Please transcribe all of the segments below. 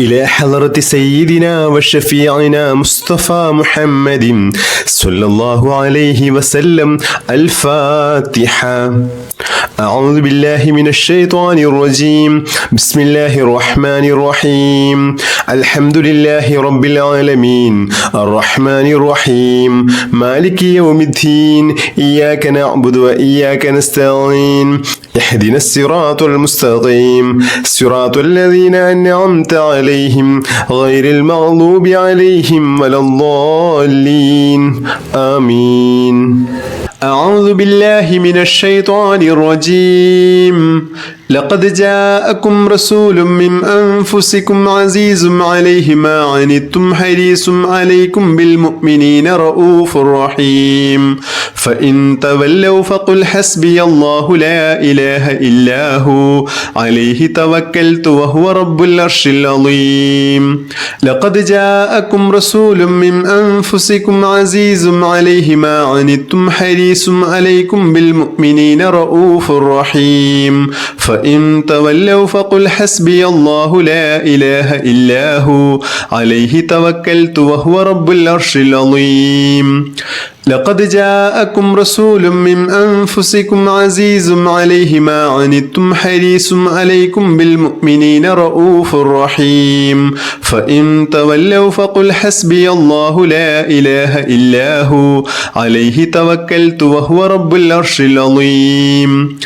إلى حضرة سيدنا وشفيعنا مصطفى محمد صلى الله عليه وسلم. الفاتحة. أعوذ بالله من الشيطان الرجيم. بسم الله الرحمن الرحيم. الحمد لله رب العالمين الرحمن الرحيم مالك يوم الدين. إياك نعبد وإياك نستعين. اهدنا الصراط المستقيم صراط الذين أنعمت عليهم غير المغضوب عليهم ولا الضالين. آمين. أعوذ بالله من الشيطان الرجيم. لقد جاءكم رسول من أنفسكم عزيز عليه ما عنتم حريص عليكم بالمؤمنين رؤوف رحيم. فإن تولوا فقل حسبي الله لا إله إلا هو عليه توكلت وهو رب العرش العظيم. لقد جاءكم رسول من أنفسكم عزيز عليه ما عنتم حريص عليكم بالمؤمنين رؤوف رحيم. فإن تولوا فقل حسبي الله لا إله إلا هو عليه توكلت وهو رب العرش العظيم. لقد جاءكم رسول من أنفسكم عزيز عليه ما عنتم حريص عليكم بالمؤمنين رؤوف رحيم. فإن تولوا فقل حسبي الله لا إله إلا هو عليه توكلت وهو رب العرش العظيم.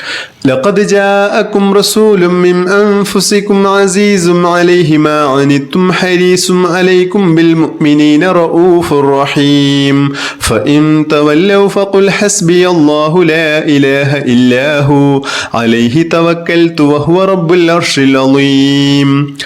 لقد جاءكم رسول من أنفسكم عزيز عليه ما عنتم حريص عليكم بالمؤمنين رؤوف رحيم. فإن تولوا فقل حسبي الله لا إله إلا هو عليه توكلت وهو رب العرش العظيم.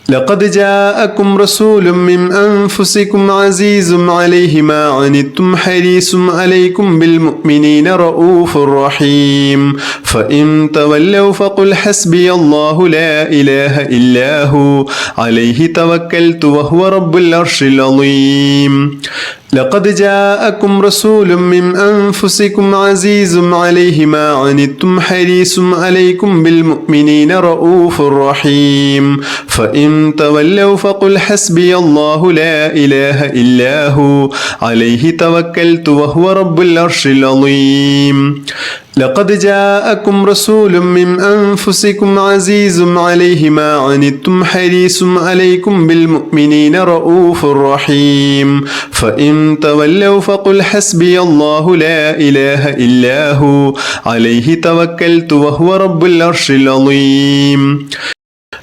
لقد جاءكم رسول من أنفسكم عزيز عليه ما عنتم حريص عليكم بالمؤمنين رؤوف رحيم. فإن تولوا فقل حسبي الله لا إله إلا هو عليه توكلت وهو رب العرش العظيم. لقد جاءكم رسول من أنفسكم عزيز عليه ما عنتم حريص عليكم بالمؤمنين رؤوف رحيم. فإن تولوا فقل حسبي الله لا إله إلا هو عليه توكلت وهو رب العرش العظيم. لقد جاءكم رسول من أنفسكم عزيز عليه ما عنتم حريص عليكم بالمؤمنين رؤوف رحيم. فإن تولوا فقل حسبي الله لا إله إلا هو عليه توكلت وهو رب العرش العظيم.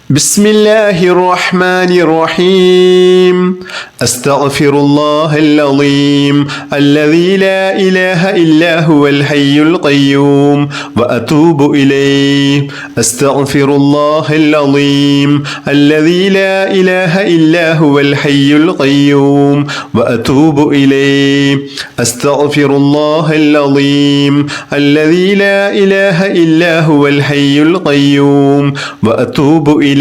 بسم الله الرحمن الرحيم. أستغفر الله العظيم الذي لا إله إلا هو الحي القيوم وأتوب إليه. أستغفر الله العظيم الذي لا إله إلا هو الحي القيوم وأتوب إليه. أستغفر الله العظيم الذي لا إله إلا هو الحي القيوم وأتوب إليه.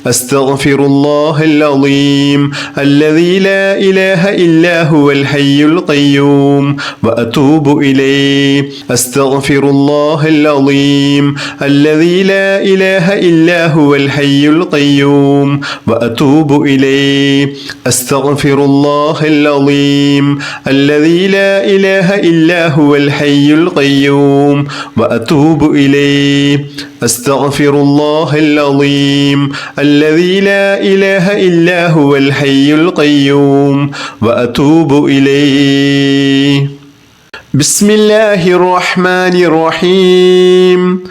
أستغفر الله العظيم الذي لا إله إلا هو الحي القيوم وأتوب إليه. أستغفر الله العظيم الذي لا إله إلا هو الحي القيوم وأتوب إليه. أستغفر الله العظيم الذي لا إله إلا هو الحي القيوم وأتوب إليه. أستغفر الله العظيم الذي لا إله إلا هو الحي القيوم وأتوب إليه. بسم الله الرحمن الرحيم.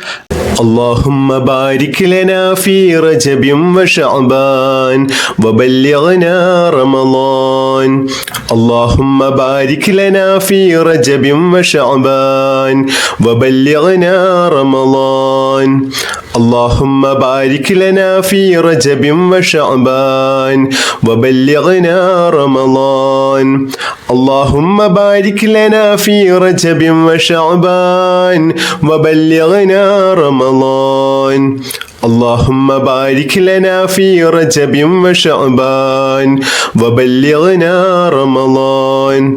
اللهم بارك لنا في رجب وشعبان وبلغنا رمضان. اللهم بارك لنا في رجب وشعبان وبلغنا رمضان. اللهم بارك لنا في رجب وشعبان وبلغنا رمضان. اللهم بارك لنا في رجب وشعبان وبلغنا رمضان. اللهم بارك لنا في رجب وشعبان وبلغنا رمضان.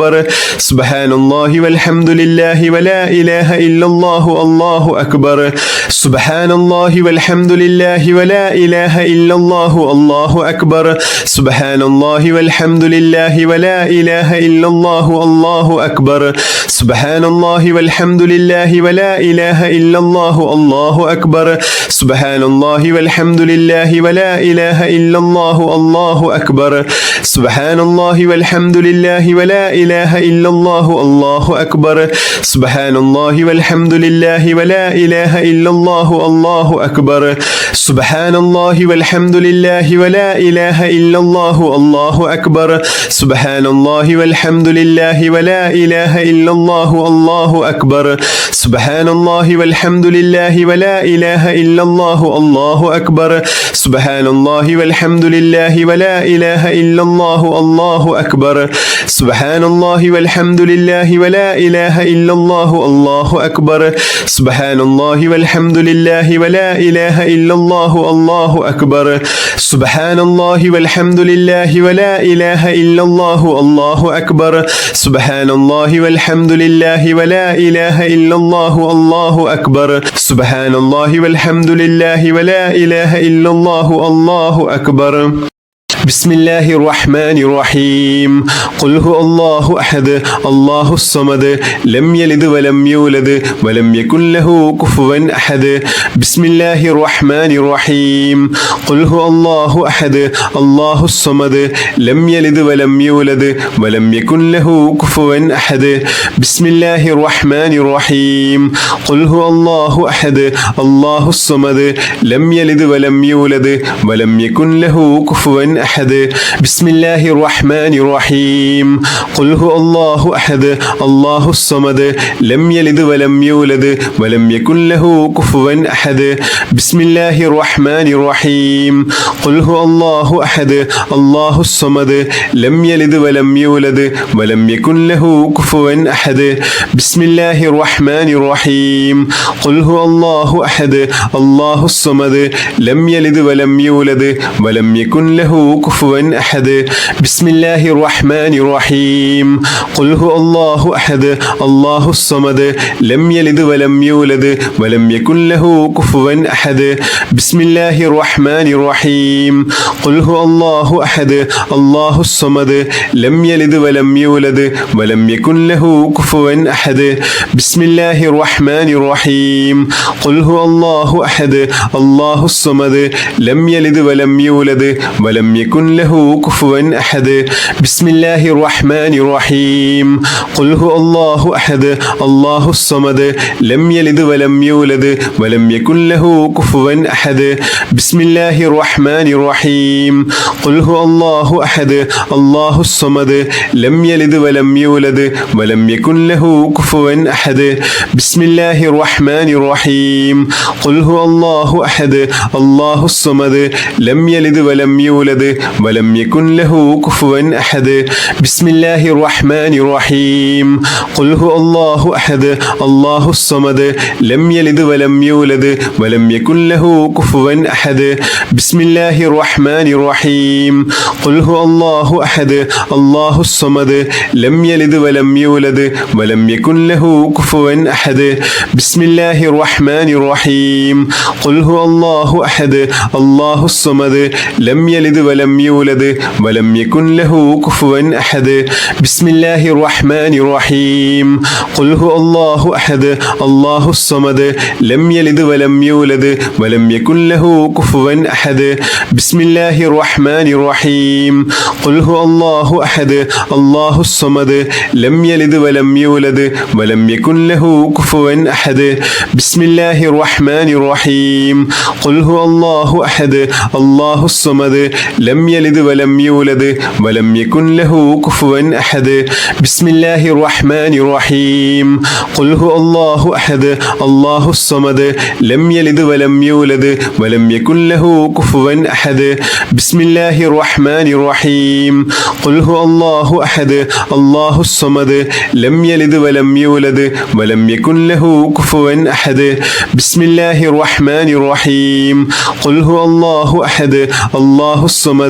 أكبر سبحان الله والحمد لله ولا إله إلا الله الله أكبر سبحان الله والحمد لله ولا إله إلا الله الله أكبر سبحان الله والحمد لله ولا إله إلا الله الله أكبر سبحان الله والحمد لله ولا إله إلا الله الله أكبر سبحان الله والحمد لله ولا إله إلا الله الله أكبر سبحان الله والحمد لله ولا إله إلا الله الله أكبر سبحان الله والحمد لله ولا إله إلا الله الله أكبر سبحان الله والحمد لله ولا إله إلا الله الله أكبر سبحان الله والحمد لله ولا إله إلا الله الله أكبر سبحان الله والحمد لله ولا إله إلا الله الله أكبر سبحان الله والحمد لله ولا إله إلا الله الله أكبر سبحان الله والحمد لله ولا إله إلا الله الله أكبر سبحان الله والحمد لله ولا إله إلا الله الله أكبر سبحان الله والحمد لله ولا إله إلا الله الله أكبر سبحان الله والحمد لله ولا إله إلا الله الله أكبر سبحان الله والحمد لله ولا إله إلا الله الله أكبر بسم الله الرحمن الرحيم قل هو الله أحد الله الصمد لم يلد ولم يولد ولم يكن له كفوا أحد بسم الله الرحمن الرحيم قل هو الله أحد الله الصمد لم يلد ولم يولد ولم يكن له كفوا أحد بسم الله الرحمن الرحيم قل هو الله أحد الله الصمد لم يلد ولم يولد ولم يكن له كفوا أحد بسم الله الرحمن الرحيم قل هو الله أحد الله الصمد لم يلد ولم يولد ولم يكن له كفوا أحد بسم الله الرحمن الرحيم قل هو الله أحد الله الصمد لم يلد ولم يولد ولم يكن له كفوا أحد بسم الله الرحمن الرحيم قل هو الله أحد الله الصمد لم يلد ولم يولد ولم يكن له كفوا أحد بسم الله الرحمن الرحيم قل هو الله أحد الله الصمد لم يلد ولم يولد ولم يكن له كفوا أحد بسم الله الرحمن الرحيم قل هو الله أحد الله الصمد لم يلد ولم يولد ولم يكن له كفوا أحد بسم الله الرحمن الرحيم قل هو الله أحد الله الصمد لم يلد ولم يولد ولم يكن له كفوا أحد بسم الله الرحمن الرحيم قل هو الله أحد الله الصمد لم يلد ولم يولد ولم يكن له كفوا أحد بسم الله الرحمن الرحيم قل هو الله أحد الله الصمد لم يلد ولم يولد ولم يكن له كفوا أحد بسم الله الرحمن الرحيم قل هو الله أحد الله الصمد لم يلد ولم يولد ولم يكن له كفوا أحد بسم الله الرحمن الرحيم قل هو الله أحد الله الصمد لم يلد ولم يولد ولم يكن له كفوا أحد بسم الله الرحمن الرحيم قل هو الله أحد الله الصمد لم يلد ولم يولد ولم يكن له كفوا أحد بسم الله الرحمن الرحيم قل هو الله أحد الله الصمد لم يلد ولم يولد ولم يكن له كفوا أحد بسم الله الرحمن الرحيم قل هو الله أحد الله الصمد لم يلد ولم يولد ولم يكن له كفوا أحد بسم الله الرحمن الرحيم قل هو الله أحد الله الصمد لم يلد ولم يولد ولم يكن له كفوا أحد بسم الله الرحمن الرحيم قل هو الله أحد الله الصمد لم يلد ولم يولد ولم يكن له كفوا أحد بسم الله الرحمن الرحيم قل هو الله أحد الله الصمد لم يلد ولم يولد ولم يكن له كفوا أحد بسم الله الرحمن الرحيم قل هو الله أحد الله الصمد لم يلد ولم يولد ولم يلد ولم يولد ولم يكن له كفوا أحد بسم الله الرحمن الرحيم قل هو الله أحد الله الصمد لم يلد ولم يولد ولم يكن له كفوا أحد بسم الله الرحمن الرحيم قل هو الله أحد الله الصمد لم يلد ولم يولد ولم يكن له كفوا أحد بسم الله الرحمن الرحيم قل هو الله أحد الله الصمد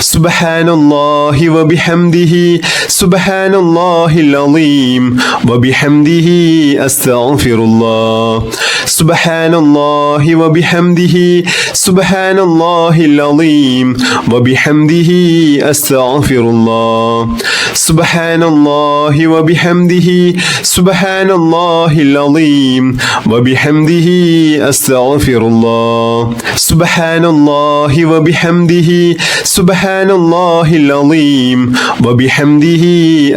سبحان الله وبحمده سبحان الله العظيم وبحمده أستغفر الله سبحان الله وبحمده سبحان الله العظيم وبحمده أستغفر الله سبحان الله وبحمده سبحان الله العظيم وبحمده أستغفر الله سبحان الله وبحمده سبحان الله العظيم وبحمده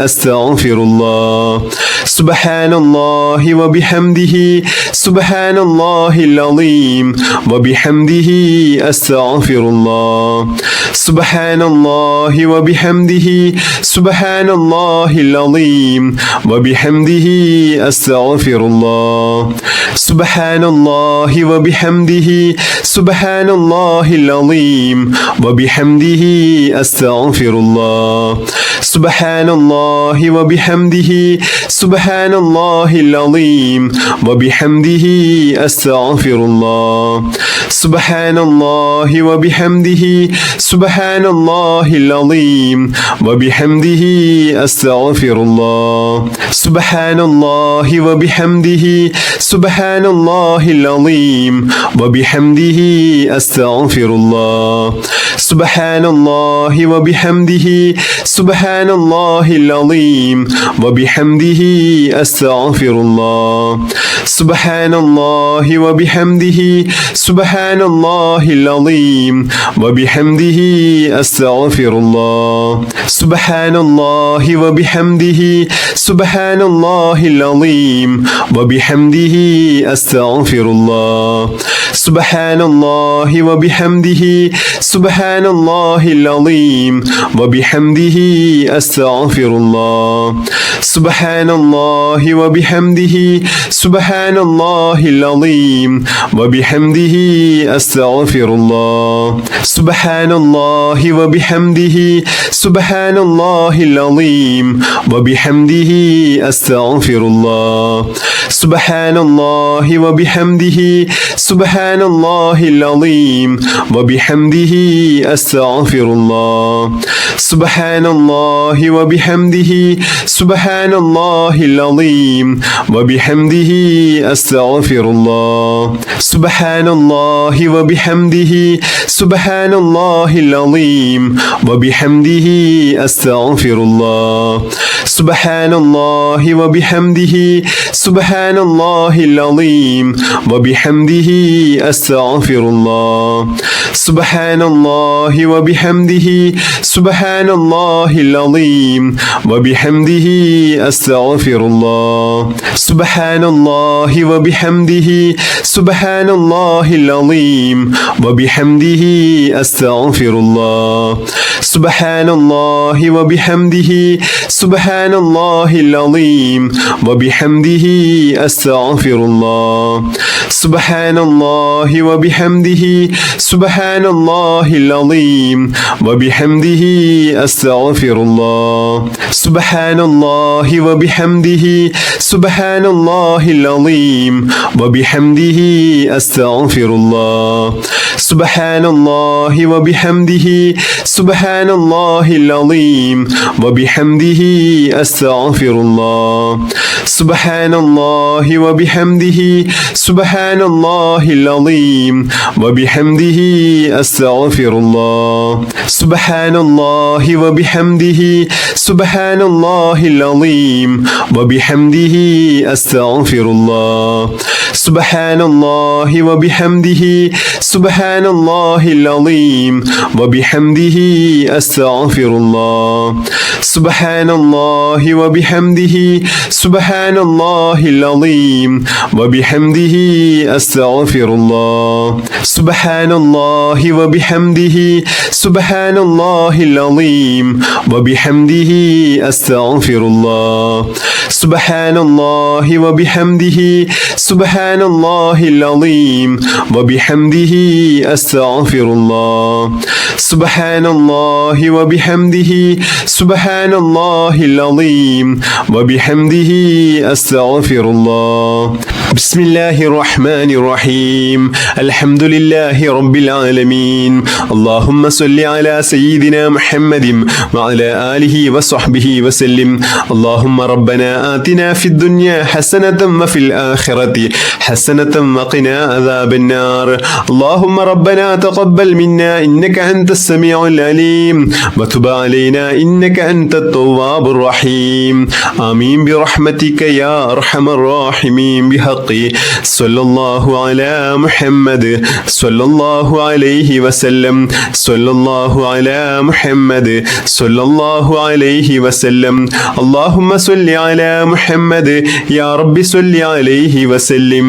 أستغفر الله سبحان الله وبحمده سبحان الله العظيم وبحمده أستغفر الله سبحان الله وبحمده سبحان الله العظيم وبحمده أستغفر الله سبحان الله وبحمده سبحان الله العظيم وبحمده أستغفر الله سبحان الله وبحمده سبحان الله العظيم وبحمده أستغفر الله سبحان الله وبحمده سبحان الله العظيم وبحمده أستغفر الله سبحان الله وبحمده سبحان الله العظيم وبحمده أستغفر الله سبحان الله وبحمده سبحان الله العظيم وبحمده أستغفر الله سبحان الله وبحمده سبحان الله العظيم وبحمده أستغفر الله سبحان الله وبحمده سبحان الله العظيم وبحمده أستغفر الله سبحان الله وبحمده سبحان الله العظيم وبحمده أستغفر الله سبحان الله وبحمده سبحان الله العظيم وبحمده أستغفر الله سبحان الله وبحمده سبحان الله العظيم وبحمده أستغفر الله سبحان الله وبحمده سبحان الله العظيم وبحمده أستغفر الله سبحان الله وبحمده سبحان الله العظيم وبحمده أستغفر الله سبحان الله وبحمده سبحان الله العظيم وبحمده أستغفر الله سبحان الله وبحمده سبحان الله العظيم وبحمده أستغفر الله سبحان الله وبحمده سبحان الله العظيم وبحمده أستغفر الله سبحان الله وبحمده سبحان الله العظيم وبحمده أستغفر الله سبحان الله وبحمده سبحان الله العظيم وبحمده أستغفر الله سبحان الله وبحمده سبحان الله العظيم وبحمده أستغفر الله سبحان الله وبحمده سبحان الله العظيم وبحمده أستغفر الله سبحان الله وبحمده سبحان الله العظيم وبحمده أستغفر الله سبحان الله وبحمده سبحان الله العظيم وبحمده أستغفر الله سبحان الله وبحمده سبحان الله العظيم وبحمده أستغفر الله سبحان الله وبحمده سبحان الله العظيم وبحمده أستغفر الله سبحان الله وبحمده سبحان الله العظيم وبحمده أستغفر الله سبحان الله وبحمده سبحان الله العظيم وبحمده أستغفر الله سبحان الله وبحمده سبحان الله العظيم وبحمده أستغفر الله سبحان الله وبحمده سبحان الله العظيم وبحمده أستغفر الله بسم الله الرحمن الرحيم الحمد لله رب العالمين اللهم صل على سيدنا محمد وعلى آله وصحبه وسلم اللهم ربنا آتنا في الدنيا حسنة وفي الآخرة حسنة وقنا عذاب النار اللهم ربنا تقبل منا إنك أنت السميع العليم وتب علينا إنك أنت التواب الرحيم آمين برحمتك يا أرحم الراحمين بحق صلى الله على محمد صلى الله عليه وسلم صلى الله على محمد صلى الله عليه وسلم اللهم صل على محمد يا رب صل عليه وسلم